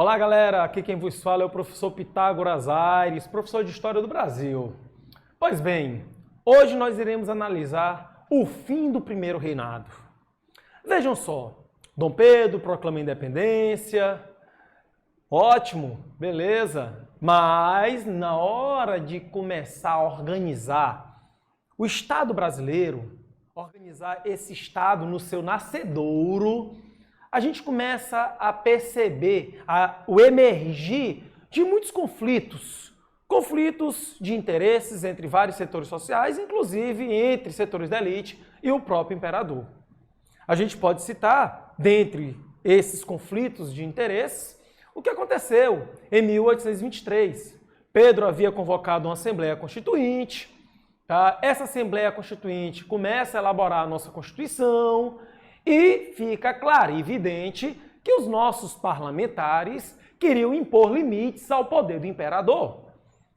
Olá galera, aqui quem vos fala é o professor Pitágoras Aires, professor de História do Brasil. Pois bem, hoje nós iremos analisar o fim do primeiro reinado. Vejam só, Dom Pedro proclama a independência, ótimo, beleza, mas na hora de começar a organizar o Estado brasileiro, organizar esse Estado no seu nascedouro, a gente começa a perceber o emergir de muitos conflitos de interesses entre vários setores sociais, inclusive entre setores da elite e o próprio imperador. A gente pode citar, dentre esses conflitos de interesses, o que aconteceu em 1823. Pedro havia convocado uma Assembleia Constituinte, tá? Essa Assembleia Constituinte começa a elaborar a nossa Constituição, e fica claro e evidente que os nossos parlamentares queriam impor limites ao poder do imperador.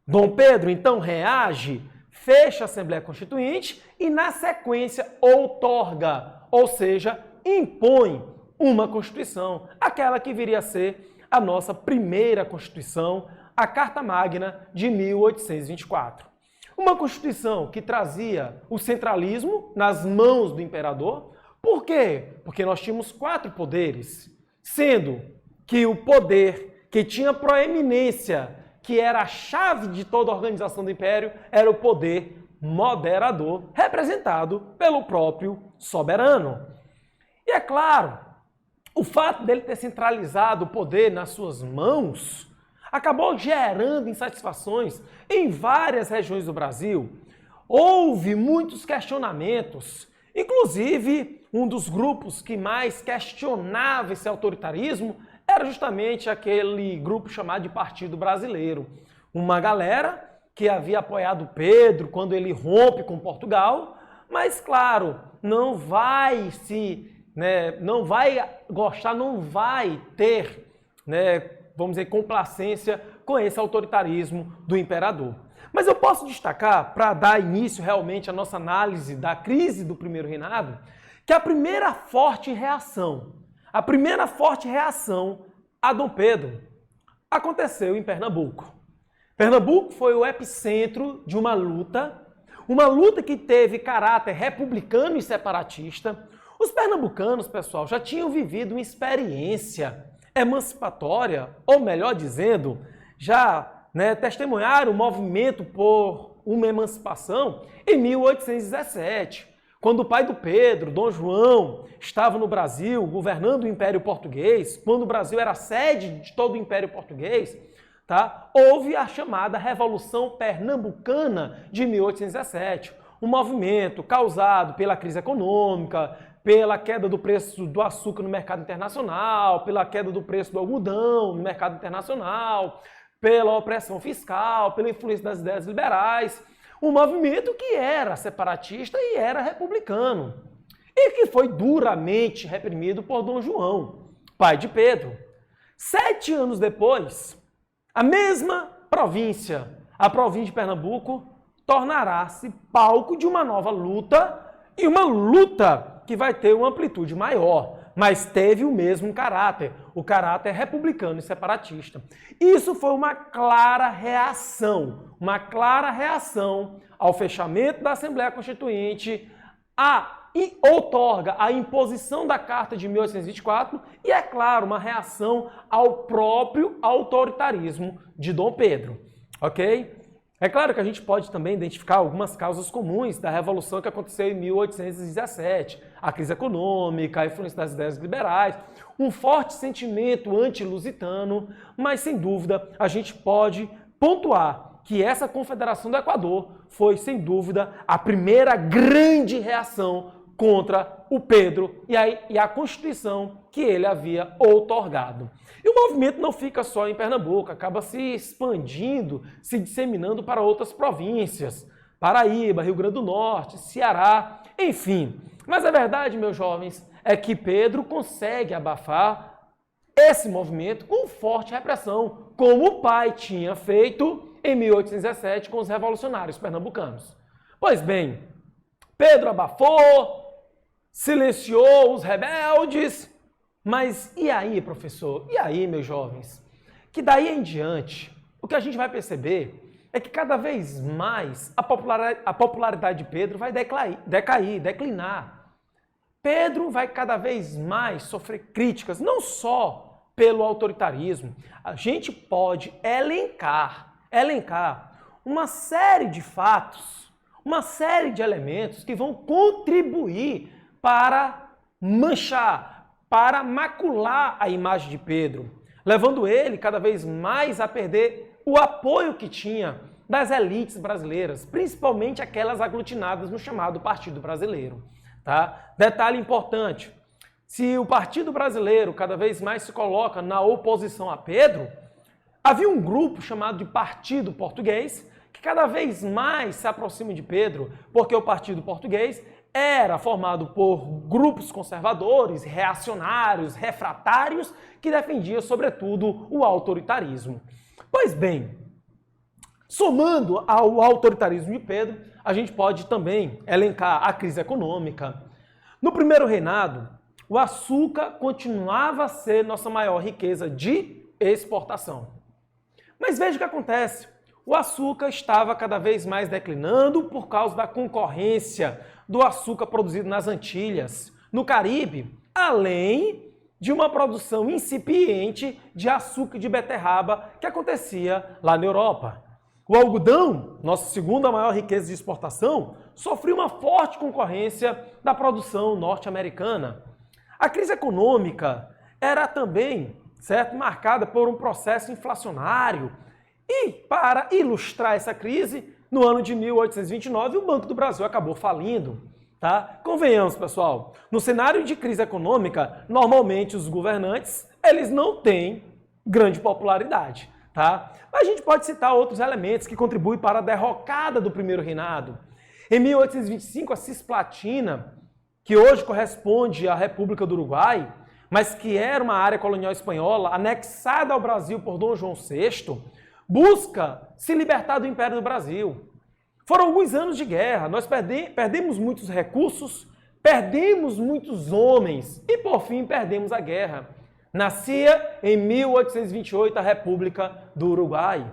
Dom Pedro, então, reage, fecha a Assembleia Constituinte e, na sequência, outorga, ou seja, impõe uma Constituição, aquela que viria a ser a nossa primeira Constituição, a Carta Magna de 1824. Uma Constituição que trazia o centralismo nas mãos do imperador. Por quê? Porque nós tínhamos 4 poderes, sendo que o poder que tinha proeminência, que era a chave de toda a organização do império, era o poder moderador, representado pelo próprio soberano. E é claro, o fato dele ter centralizado o poder nas suas mãos acabou gerando insatisfações em várias regiões do Brasil. Houve muitos questionamentos. Inclusive, um dos grupos que mais questionava esse autoritarismo era justamente aquele grupo chamado de Partido Brasileiro. Uma galera que havia apoiado Pedro quando ele rompe com Portugal, mas, claro, não vai gostar, não vai ter, vamos dizer, complacência com esse autoritarismo do imperador. Mas eu posso destacar, para dar início realmente à nossa análise da crise do primeiro reinado, que a primeira forte reação a Dom Pedro aconteceu em Pernambuco. Pernambuco foi o epicentro de uma luta que teve caráter republicano e separatista. Os pernambucanos, pessoal, já tinham vivido uma experiência emancipatória, ou melhor dizendo, já testemunharam o movimento por uma emancipação em 1817, quando o pai do Pedro, Dom João, estava no Brasil governando o Império Português, quando o Brasil era sede de todo o Império Português, tá? Houve a chamada Revolução Pernambucana de 1817, um movimento causado pela crise econômica, pela queda do preço do açúcar no mercado internacional, pela queda do preço do algodão no mercado internacional, pela opressão fiscal, pela influência das ideias liberais, um movimento que era separatista e era republicano, e que foi duramente reprimido por Dom João, pai de Pedro. 7 anos depois, a mesma província, a província de Pernambuco, tornará-se palco de uma nova luta, e uma luta que vai ter uma amplitude maior, mas teve o mesmo caráter, o caráter republicano e separatista. Isso foi uma clara reação ao fechamento da Assembleia Constituinte, outorga a imposição da Carta de 1824 e, é claro, uma reação ao próprio autoritarismo de Dom Pedro, ok? É claro que a gente pode também identificar algumas causas comuns da revolução que aconteceu em 1817, a crise econômica, a influência das ideias liberais, um forte sentimento anti-lusitano, mas sem dúvida a gente pode pontuar que essa Confederação do Equador foi, sem dúvida, a primeira grande reação contra o Pedro e a Constituição que ele havia outorgado. E o movimento não fica só em Pernambuco, acaba se expandindo, se disseminando para outras províncias, Paraíba, Rio Grande do Norte, Ceará, enfim. Mas a verdade, meus jovens, é que Pedro consegue abafar esse movimento com forte repressão, como o pai tinha feito em 1817 com os revolucionários pernambucanos. Pois bem, Pedro abafou, silenciou os rebeldes, mas e aí, professor? E aí, meus jovens? que daí em diante, o que a gente vai perceber é que cada vez mais a popularidade de Pedro vai declinar. Pedro vai cada vez mais sofrer críticas, não só pelo autoritarismo. A gente pode elencar uma série de fatos, uma série de elementos que vão contribuir para manchar, para macular a imagem de Pedro, levando ele cada vez mais a perder o apoio que tinha das elites brasileiras, principalmente aquelas aglutinadas no chamado Partido Brasileiro. Tá? Detalhe importante, se o Partido Brasileiro cada vez mais se coloca na oposição a Pedro, havia um grupo chamado de Partido Português, que cada vez mais se aproxima de Pedro, porque o Partido Português era formado por grupos conservadores, reacionários, refratários, que defendiam, sobretudo, o autoritarismo. Pois bem, somando ao autoritarismo de Pedro, a gente pode também elencar a crise econômica. No primeiro reinado, o açúcar continuava a ser nossa maior riqueza de exportação. Mas veja o que acontece. O açúcar estava cada vez mais declinando por causa da concorrência do açúcar produzido nas Antilhas, no Caribe, além de uma produção incipiente de açúcar de beterraba que acontecia lá na Europa. O algodão, nossa segunda maior riqueza de exportação, sofreu uma forte concorrência da produção norte-americana. A crise econômica era também, certo, marcada por um processo inflacionário. E, para ilustrar essa crise, no ano de 1829, o Banco do Brasil acabou falindo. Tá? Convenhamos, pessoal, no cenário de crise econômica, normalmente os governantes, eles não têm grande popularidade. Tá? Mas a gente pode citar outros elementos que contribuem para a derrocada do primeiro reinado. Em 1825, a Cisplatina, que hoje corresponde à República do Uruguai, mas que era uma área colonial espanhola anexada ao Brasil por Dom João VI, busca se libertar do Império do Brasil. Foram alguns anos de guerra, nós perdemos muitos recursos, perdemos muitos homens e, por fim, perdemos a guerra. Nascia em 1828 a República do Uruguai.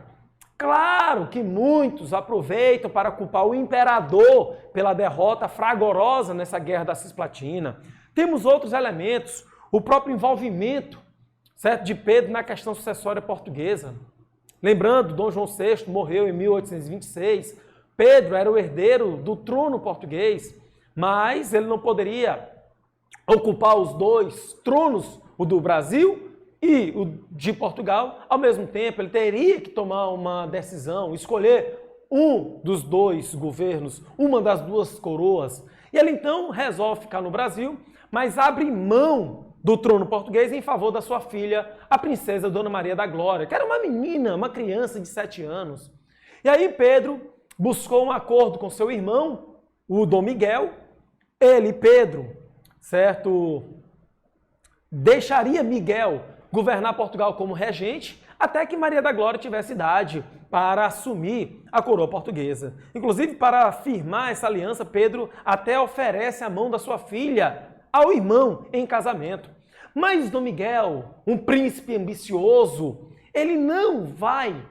Claro que muitos aproveitam para culpar o imperador pela derrota fragorosa nessa guerra da Cisplatina. Temos outros elementos, o próprio envolvimento, certo, de Pedro na questão sucessória portuguesa. Lembrando, Dom João VI morreu em 1826, Pedro era o herdeiro do trono português, mas ele não poderia ocupar os dois tronos, o do Brasil e o de Portugal, ao mesmo tempo. Ele teria que tomar uma decisão, escolher um dos dois governos, uma das duas coroas. E ele então resolve ficar no Brasil, mas abre mão do trono português em favor da sua filha, a princesa Dona Maria da Glória, que era uma menina, uma criança de 7 anos. E aí Pedro buscou um acordo com seu irmão, o Dom Miguel. Ele, Pedro, certo, deixaria Miguel governar Portugal como regente, até que Maria da Glória tivesse idade para assumir a coroa portuguesa. Inclusive, para firmar essa aliança, Pedro até oferece a mão da sua filha ao irmão em casamento. Mas Dom Miguel, um príncipe ambicioso, ele não vai,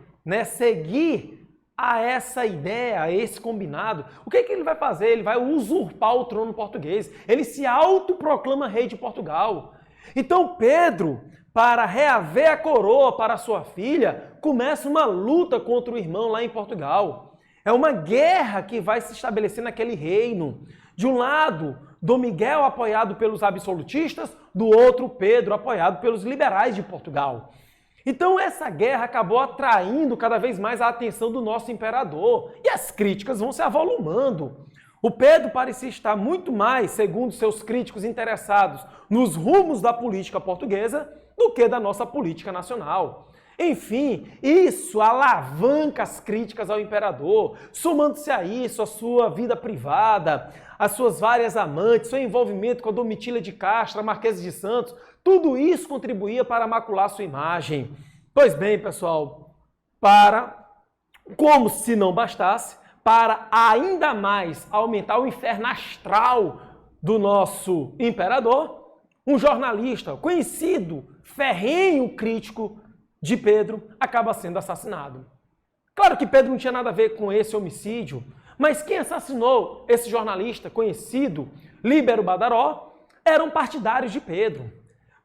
seguir a essa ideia, a esse combinado. O que é que ele vai fazer? Ele vai usurpar o trono português. Ele se autoproclama rei de Portugal. Então Pedro, para reaver a coroa para sua filha, começa uma luta contra o irmão lá em Portugal. É uma guerra que vai se estabelecer naquele reino. De um lado, Dom Miguel apoiado pelos absolutistas, do outro Pedro apoiado pelos liberais de Portugal. Então essa guerra acabou atraindo cada vez mais a atenção do nosso imperador e as críticas vão se avolumando. O Pedro parecia estar muito mais, segundo seus críticos interessados, nos rumos da política portuguesa do que da nossa política nacional. Enfim, isso alavanca as críticas ao imperador, somando-se a isso a sua vida privada, as suas várias amantes, seu envolvimento com a Domitila de Castro, a Marquesa de Santos, tudo isso contribuía para macular sua imagem. Pois bem, pessoal, como se não bastasse, para ainda mais aumentar o inferno astral do nosso imperador, um jornalista conhecido, ferrenho crítico de Pedro acaba sendo assassinado. Claro que Pedro não tinha nada a ver com esse homicídio, mas quem assassinou esse jornalista conhecido, Líbero Badaró, eram partidários de Pedro.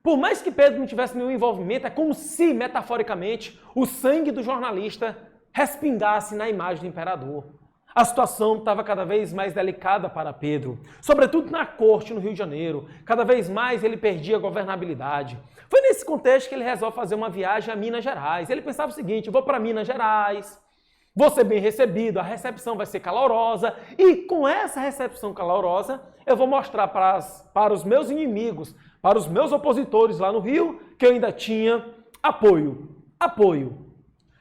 Por mais que Pedro não tivesse nenhum envolvimento, é como se, metaforicamente, o sangue do jornalista respingasse na imagem do imperador. A situação estava cada vez mais delicada para Pedro, sobretudo na corte no Rio de Janeiro. Cada vez mais ele perdia a governabilidade. Foi nesse contexto que ele resolve fazer uma viagem a Minas Gerais. Ele pensava o seguinte: vou para Minas Gerais, vou ser bem recebido, a recepção vai ser calorosa, e com essa recepção calorosa eu vou mostrar para os meus inimigos, para os meus opositores lá no Rio, que eu ainda tinha apoio.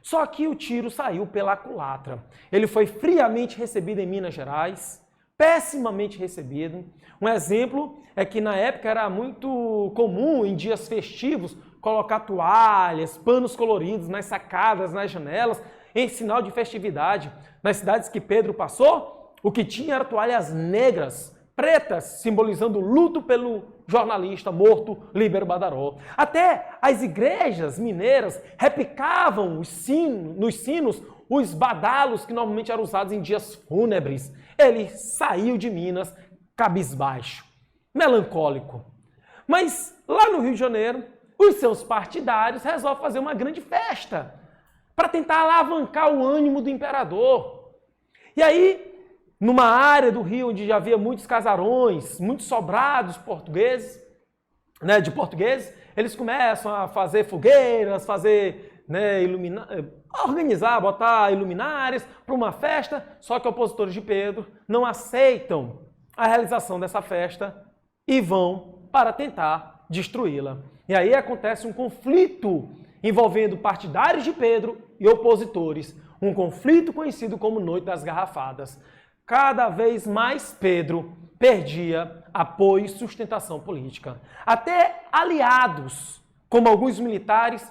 Só que o tiro saiu pela culatra. Ele foi friamente recebido em Minas Gerais, pessimamente recebido. Um exemplo é que na época era muito comum, em dias festivos, colocar toalhas, panos coloridos nas sacadas, nas janelas, em sinal de festividade. Nas cidades que Pedro passou, o que tinha era toalhas negras, pretas, simbolizando o luto pelo jornalista morto Líbero Badaró. Até as igrejas mineiras repicavam nos sinos os badalos que normalmente eram usados em dias fúnebres. Ele saiu de Minas cabisbaixo, melancólico. Mas lá no Rio de Janeiro, os seus partidários resolvem fazer uma grande festa para tentar alavancar o ânimo do imperador. E aí, numa área do Rio onde já havia muitos casarões, muitos sobrados portugueses, de portugueses, eles começam a fazer fogueiras, organizar, botar iluminárias para uma festa, só que opositores de Pedro não aceitam a realização dessa festa e vão para tentar destruí-la. E aí acontece um conflito envolvendo partidários de Pedro e opositores, um conflito conhecido como Noite das Garrafadas. Cada vez mais Pedro perdia apoio e sustentação política. Até aliados, como alguns militares,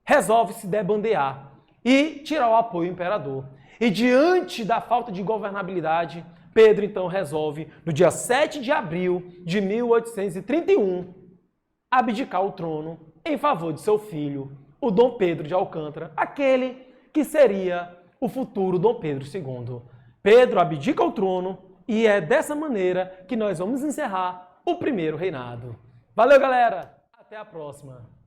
resolvem se debandear e tirar o apoio do imperador. E diante da falta de governabilidade, Pedro então resolve, no dia 7 de abril de 1831, abdicar o trono em favor de seu filho, o Dom Pedro de Alcântara, aquele que seria o futuro Dom Pedro II. Pedro abdica o trono e é dessa maneira que nós vamos encerrar o primeiro reinado. Valeu, galera! Até a próxima!